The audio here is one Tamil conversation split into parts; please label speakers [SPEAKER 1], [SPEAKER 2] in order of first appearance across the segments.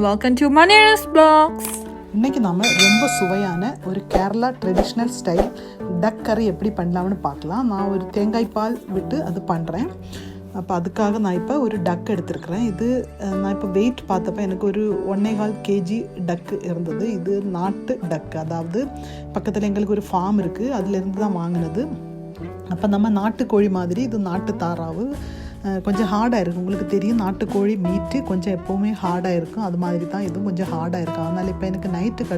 [SPEAKER 1] welcome to Manera's Box.
[SPEAKER 2] இன்றைக்கி நம்ம ரொம்ப சுவையான ஒரு கேரளா ட்ரெடிஷ்னல் ஸ்டைல் டக் கறி எப்படி பண்ணலாம்னு பார்க்கலாம். நான் ஒரு தேங்காய் பால் விட்டு அது பண்ணுறேன். அப்போ அதுக்காக நான் இப்போ ஒரு டக் எடுத்துருக்கிறேன். இது நான் இப்போ வெயிட் பார்த்தப்போ எனக்கு ஒரு 1.25 kg டக்கு இருந்தது. இது நாட்டு டக்கு, அதாவது பக்கத்தில் எங்களுக்கு ஒரு ஃபார்ம் இருக்குது, அதுலேருந்து தான் வாங்கினது. அப்போ நம்ம நாட்டுக்கோழி மாதிரி இது நாட்டு தாராவு கொஞ்சம் ஹார்டாக இருக்கும். உங்களுக்கு தெரியும், நாட்டுக்கோழி மீட்டு கொஞ்சம் எப்போவுமே ஹார்டாக இருக்கும். அது மாதிரி தான் இதுவும் கொஞ்சம் ஹார்டாக இருக்கும். அதனால் இப்போ எனக்கு நைட்டு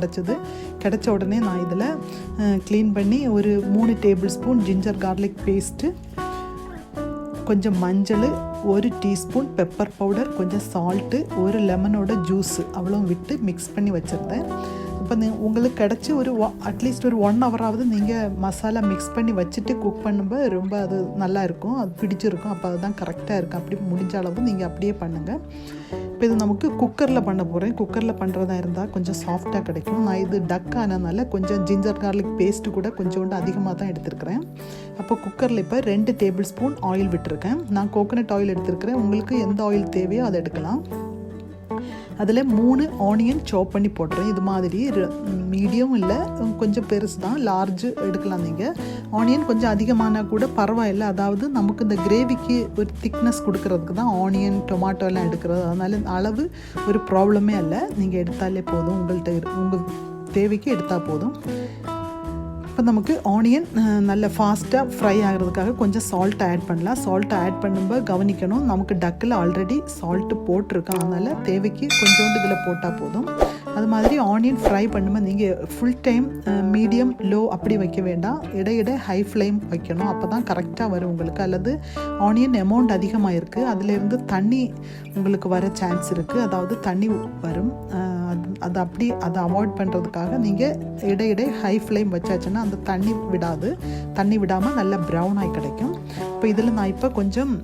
[SPEAKER 2] கிடச்ச உடனே நான் இதில் க்ளீன் பண்ணி ஒரு 3 table spoon ginger garlic paste, கொஞ்சம் மஞ்சள், 1 டீஸ்பூன் பெப்பர் பவுடர், கொஞ்சம் சால்ட்டு, ஒரு லெமனோட ஜூஸு அவ்வளோ விட்டு மிக்ஸ் பண்ணி வச்சுருந்தேன். இப்போ உங்களுக்கு கிடச்சி ஒரு அட்லீஸ்ட் ஒரு 1 ஹவராவது நீங்கள் மசாலா மிக்ஸ் பண்ணி வச்சுட்டு குக் பண்ணும்போது ரொம்ப அது நல்லா இருக்கும், அது பிடிச்சிருக்கும். அப்போ அதுதான் கரெக்டாக இருக்கும். அப்படி முடிஞ்ச அளவு நீங்கள் அப்படியே பண்ணுங்கள். இப்போ இது நமக்கு குக்கரில் பண்ண போகிறேன். குக்கரில் பண்ணுறதா இருந்தால் கொஞ்சம் சாஃப்டாக கிடைக்கும். நான் இது டக் ஆனதுனால கொஞ்சம் ஜிஞ்சர் கார்லிக் பேஸ்ட்டு கூட கொஞ்சோண்டு அதிகமாக தான் எடுத்துருக்கிறேன். அப்போ குக்கரில் இப்போ 2 டேபிள் ஸ்பூன் ஆயில் விட்டுருக்கேன். நான் கோகோனட் ஆயில் எடுத்துருக்கிறேன். உங்களுக்கு எந்த ஆயில் தேவையோ அதை எடுக்கலாம். அதில் 3 ஆனியன் சாப் பண்ணி போடுறேன். இது மாதிரி மீடியம் இல்லை, கொஞ்சம் பெருசு தான், லார்ஜு எடுக்கலாம். நீங்கள் ஆனியன் கொஞ்சம் அதிகமானால் கூட பரவாயில்லை. அதாவது நமக்கு இந்த கிரேவிக்கு ஒரு திக்னஸ் கொடுக்கறதுக்கு தான் ஆனியன் டொமாட்டோ எல்லாம் எடுக்கிறது. அதனால அளவு ஒரு ப்ராப்ளமே இல்லை, நீங்கள் எடுத்தாலே போதும். உங்கள் தேவைக்கு எடுத்தால் போதும். இப்போ நமக்கு ஆனியன் நல்ல ஃபாஸ்ட்டாக ஃப்ரை ஆகிறதுக்காக கொஞ்சம் சால்ட் ஆட் பண்ணலாம். சால்ட்டை ஆட் பண்ணும்போது கவனிக்கணும், நமக்கு டக்கில் ஆல்ரெடி சால்ட்டு போட்டிருக்கோம். அதனால் தேவைக்கு கொஞ்சோண்டு இதில் போட்டால் போதும். அது மாதிரி ஆனியன் ஃப்ரை பண்ணும்போது நீங்கள் ஃபுல் டைம் மீடியம் லோ அப்படி வைக்க வேண்டாம், இடையிட ஹை ஃப்ளேம் வைக்கணும். அப்போ தான் கரெக்டாக வரும் உங்களுக்கு. அல்லது ஆனியன் அமௌண்ட் அதிகமாக இருக்குது, அதிலேருந்து தண்ணி உங்களுக்கு வர சான்ஸ் இருக்குது. அதாவது தண்ணி வரும். அதை அவாய்ட் பண்ணுறதுக்காக நீங்கள் இடையிட ஹை ஃப்ளேம் வச்சாச்சுன்னா அந்த தண்ணி விடாமல் நல்லா ப்ரௌன் ஆகி கிடைக்கும். இப்போ இதில் நான் இப்போ கொஞ்சம்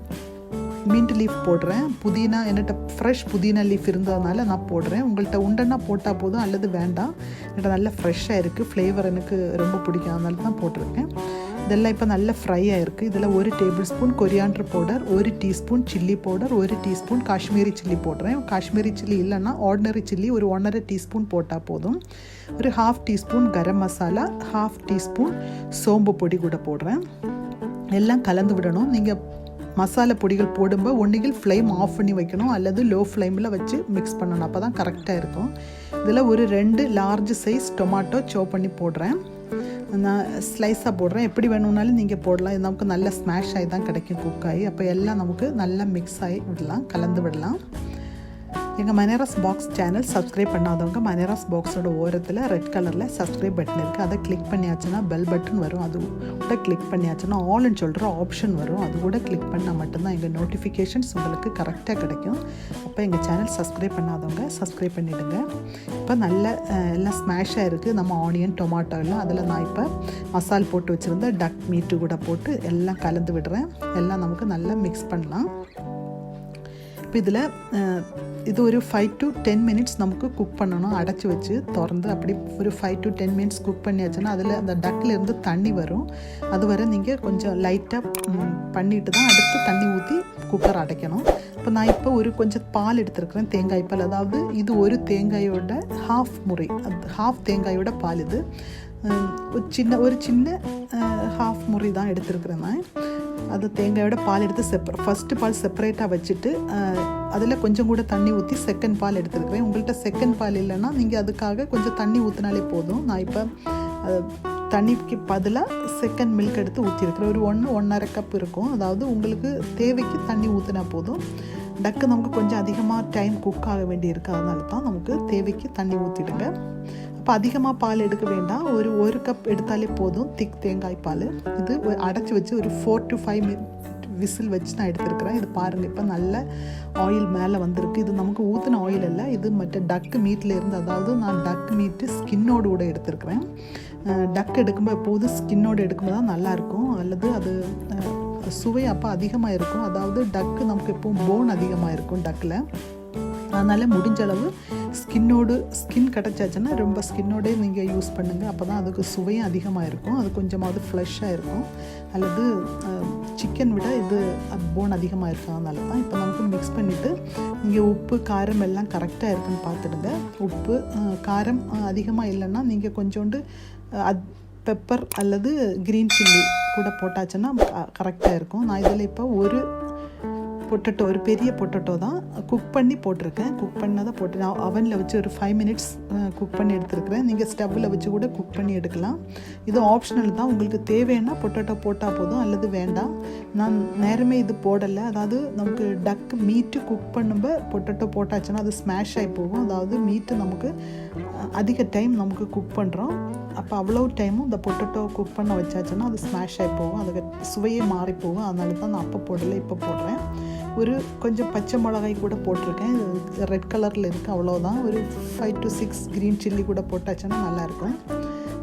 [SPEAKER 2] மின்ட் லீஃப் போடுறேன். புதினா என்கிட்ட ஃப்ரெஷ் புதினா லீஃப் இருந்ததுனால நான் போடுறேன். உங்கள்கிட்ட உண்டன்னா போட்டால் போதும், அல்லது வேண்டாம். என்கிட்ட நல்லா ஃப்ரெஷ்ஷாக இருக்குது, ஃப்ளேவர் எனக்கு ரொம்ப பிடிக்கும், அதனால தான் போட்டிருக்கேன். இதெல்லாம் இப்போ நல்லா ஃப்ரை ஆகிருக்கு. இதில் 1 table spoon coriander powder, 1 teaspoon chilli powder, 1 teaspoon Kashmiri chilli போடுறேன். காஷ்மீரி சில்லி இல்லைன்னா ஆர்டினரி சில்லி ஒரு 1.5 டீஸ்பூன் போட்டால் போதும். ஒரு 1/2 டீஸ்பூன் கரம் மசாலா, 1/2 டீஸ்பூன் சோம்பு பொடி கூட போடுறேன். எல்லாம் கலந்து விடணும். நீங்கள் மசாலா பொடிகள் போடும்போது ஒன்றுகள் ஃப்ளேம் ஆஃப் பண்ணி வைக்கணும், அல்லது லோ ஃப்ளேமில் வச்சு மிக்ஸ் பண்ணணும். அப்போ தான் கரெக்டாக இருக்கும். இதில் ஒரு 2 லார்ஜ் சைஸ் டொமாட்டோ சாப் பண்ணி போடுறேன். நான் ஸ்லைஸாக போடுறேன். எப்படி வேணும்னாலும் நீங்கள் போடலாம். இது நமக்கு நல்ல ஸ்மாஷ் ஆகி தான் கிடைக்கும், குக் ஆகி. அப்போ எல்லாம் நமக்கு நல்லா மிக்ஸ் ஆகி விடலாம், கலந்து விடலாம். எங்கள் மனேராஸ் பாக்ஸ் சேனல் சப்ஸ்கிரைப் பண்ணாதவங்க மனேராஸ் பாக்ஸோட ஓரத்தில் ரெட் கலரில் சப்ஸ்கிரைப் பட்டன் இருக்குது. அதை கிளிக் பண்ணியாச்சுன்னா பெல் பட்டன் வரும். அது கூட கிளிக் பண்ணியாச்சுன்னா ஆல்னு சொல்கிற ஆப்ஷன் வரும். அது கூட கிளிக் பண்ணால் மட்டும்தான் எங்கள் நோட்டிஃபிகேஷன்ஸ் உங்களுக்கு கரெக்டாக கிடைக்கும். அப்போ எங்கள் சேனல் சப்ஸ்கிரைப் பண்ணாதவங்க சப்ஸ்கிரைப் பண்ணிவிடுங்க. இப்போ நல்ல எல்லாம் ஸ்மாஷாக இருக்குது நம்ம ஆனியன் டொமாட்டோ எல்லாம். அதில் நான் இப்போ மசால் போட்டு வச்சுருந்த டக் மீட்டு கூட போட்டு எல்லாம் கலந்து விடுறேன். எல்லாம் நமக்கு நல்லா மிக்ஸ் பண்ணலாம். இப்போ இதில் இது ஒரு 5 to 10 மினிட்ஸ் நமக்கு குக் பண்ணணும். அடைச்சி வச்சு திறந்து அப்படி ஒரு 5 to 10 மினிட்ஸ் குக் பண்ணியாச்சுன்னா அதில் அந்த டக்கிலேருந்து தண்ணி வரும். அது வரை நீங்கள் கொஞ்சம் லைட்டாக பண்ணிட்டு தான் அடுத்து தண்ணி ஊற்றி குக்கர் அடைக்கணும். இப்போ நான் இப்போ கொஞ்சம் பால் எடுத்துருக்கிறேன், தேங்காய் பால். அதாவது இது ஒரு தேங்காயோட ஹாஃப் தேங்காயோட பால். இது ஒரு சின்ன ஹாஃப் முறை தான் எடுத்துருக்கிறேன் நான். அது தேங்காயோட பால் எடுத்து ஃபஸ்ட்டு பால் செப்பரேட்டாக வச்சுட்டு அதில் கொஞ்சம் கூட தண்ணி ஊற்றி செகண்ட் பால் எடுத்துருக்கிறேன். உங்கள்கிட்ட செகண்ட் பால் இல்லைன்னா நீங்கள் அதுக்காக கொஞ்சம் தண்ணி ஊற்றினாலே போதும். நான் இப்போ தண்ணிக்கு பதிலாக செகண்ட் மில்க் எடுத்து ஊற்றிருக்கிறேன். ஒரு 1.5 கப் இருக்கும். அதாவது உங்களுக்கு தேவைக்கு தண்ணி ஊற்றினா போதும். டக்கு நமக்கு கொஞ்சம் அதிகமாக டைம் குக் ஆக வேண்டியிருக்கு, அதனால தான் நமக்கு தேவைக்கு தண்ணி ஊற்றிடுங்க. அப்போ அதிகமாக பால் எடுக்க வேண்டாம், ஒரு கப் எடுத்தாலே போதும், திக் தேங்காய் பால். இது அடைச்சி வச்சு ஒரு 4 to 5 விசில் வச்சு நான் எடுத்துருக்கிறேன். இது பாருங்கள், இப்போ நல்ல ஆயில் மேலே வந்திருக்கு. இது நமக்கு ஊற்றின ஆயில் இல்லை, இது மற்ற டக்கு மீட்டில் இருந்து. அதாவது நான் டக்கு மீட்டு ஸ்கின்னோடு கூட எடுத்துருக்கிறேன். டக்கு எடுக்கும்போது எப்போதும் ஸ்கின்னோடு எடுக்கும்போது தான் நல்லாயிருக்கும், அல்லது அது சுவை அப்போ அதிகமாக இருக்கும். அதாவது டக்கு நமக்கு எப்போவும் போன் அதிகமாக இருக்கும் டக்கில். அதனால் முடிஞ்ச அளவு ஸ்கின் கிடச்சாச்சுன்னா ரொம்ப ஸ்கின்னோடே நீங்கள் யூஸ் பண்ணுங்கள். அப்போ தான் அதுக்கு சுவையும் அதிகமாக இருக்கும், அது கொஞ்சமாவது ஃப்ளஷ்ஷாக இருக்கும். அல்லது சிக்கன் விட இது போன் அதிகமாக இருக்கும். அதனால தான் இப்போ நமக்கு மிக்ஸ் பண்ணிவிட்டு நீங்கள் உப்பு காரம் எல்லாம் கரெக்டாக இருக்குன்னு பார்த்துடுங்க. உப்பு காரம் அதிகமாக இல்லைன்னா நீங்கள் கொஞ்சோண்டு பெப்பர் அல்லது க்ரீன் சில்லி கூட போட்டாச்சுன்னா கரெக்டாக இருக்கும். நான் இதில் இப்போ ஒரு பெரிய பொட்டேட்டோ தான் குக் பண்ணி போட்டிருக்கேன். குக் பண்ணதை போட்டு நான் அவனில் வச்சு ஒரு 5 மினிட்ஸ் குக் பண்ணி எடுத்துருக்கிறேன். நீங்கள் ஸ்டவ்வில் வச்சு கூட குக் பண்ணி எடுக்கலாம். இது ஆப்ஷனல் தான், உங்களுக்கு தேவைன்னா பொட்டேட்டோ போட்டால் போதும் அல்லது வேண்டாம். நான் நேரமே இது போடலை. அதாவது நமக்கு டக் மீட்டு குக் பண்ணும்போது பொட்டேட்டோ போட்டாச்சுன்னா அது ஸ்மாஷ் ஆகி போகும். அதாவது மீட்டு நமக்கு அதிக டைம் நமக்கு குக் பண்ணுறோம். அப்போ அவ்வளோ டைமும் இந்த பொட்டேட்டோ குக் பண்ண வச்சாச்சுன்னா அது ஸ்மாஷ் ஆகி போகும், அதுக்கு சுவையே மாறி போகும். அதனால தான் நான் அப்போ போடலை, இப்போ போடுறேன். ஒரு கொஞ்சம் பச்சை மிளகாய் கூட போட்டிருக்கேன், ரெட் கலரில் இருக்குது, அவ்வளோதான். ஒரு 5 to 6 க்ரீன் சில்லி கூட போட்டாச்சுன்னா நல்லாயிருக்கும்.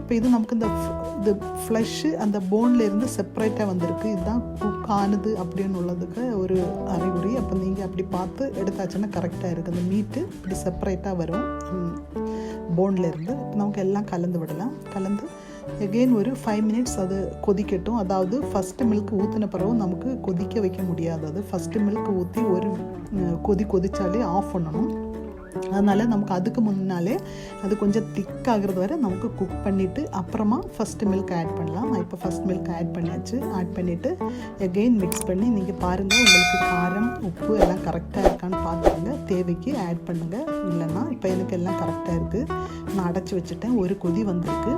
[SPEAKER 2] இப்போ இது நமக்கு இது ஃப்ளஷ்ஷு அந்த போனில் இருந்து செப்பரேட்டாக வந்திருக்கு. இதுதான் குக் ஆனுது அப்படின்னு உள்ளதுக்கு ஒரு அறிகுறி. அப்போ நீங்கள் அப்படி பார்த்து எடுத்தாச்சுன்னா கரெக்டாக இருக்குது. அந்த மீட்டு இப்படி செப்பரேட்டாக வரும் போனில் இருந்து. நமக்கு எல்லாம் கலந்து விடலாம். கலந்து எகெயின் ஒரு 5 மினிட்ஸ் அது கொதிக்கட்டும். அதாவது ஃபஸ்ட்டு மில்க் ஊற்றின பிறகு நமக்கு கொதிக்க வைக்க முடியாது. அது ஃபஸ்ட்டு மில்க் ஊற்றி ஒரு கொதிச்சாலே ஆஃப் பண்ணணும். அதனால் நமக்கு அதுக்கு முன்னாலே அது கொஞ்சம் திக்காகிறது வரை நமக்கு குக் பண்ணிவிட்டு அப்புறமா ஃபஸ்ட்டு மில்க் ஆட் பண்ணலாம். நான் இப்போ ஃபஸ்ட் மில்க் ஆட் பண்ணியாச்சு. ஆட் பண்ணிவிட்டு எகெயின் மிக்ஸ் பண்ணி நீங்கள் பாருங்கள் உங்களுக்கு காரம் உப்பு எல்லாம் கரெக்டாக இருக்கான்னு பார்த்துருங்க. தேவைக்கு ஆட் பண்ணுங்கள். இல்லைன்னா இப்போ எனக்கு எல்லாம் கரெக்டாக இருக்குது. நான் அடைச்சி வச்சுட்டேன். ஒரு கொதி வந்திருக்கு.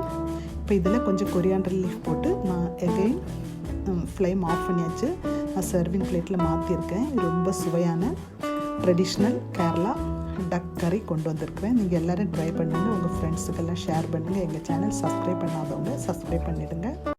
[SPEAKER 2] இப்போ இதில் கொஞ்சம் கொரியாண்டர் லீஃப் போட்டு நான் எகெயின் ஃப்ளேம் ஆஃப் பண்ணியாச்சு. நான் சர்விங் பிளேட்டில் மாற்றிருக்கேன். ரொம்ப சுவையான ட்ரெடிஷ்னல் கேரளா டக் கறி கொண்டு வந்திருக்கிறேன். நீங்கள் எல்லோரும் ட்ரை பண்ணுங்கள், உங்கள் ஃப்ரெண்ட்ஸுக்கெல்லாம் ஷேர் பண்ணுங்கள். எங்கள் சேனல் சப்ஸ்கிரைப் பண்ணாதவங்க சப்ஸ்கிரைப் பண்ணிவிடுங்க.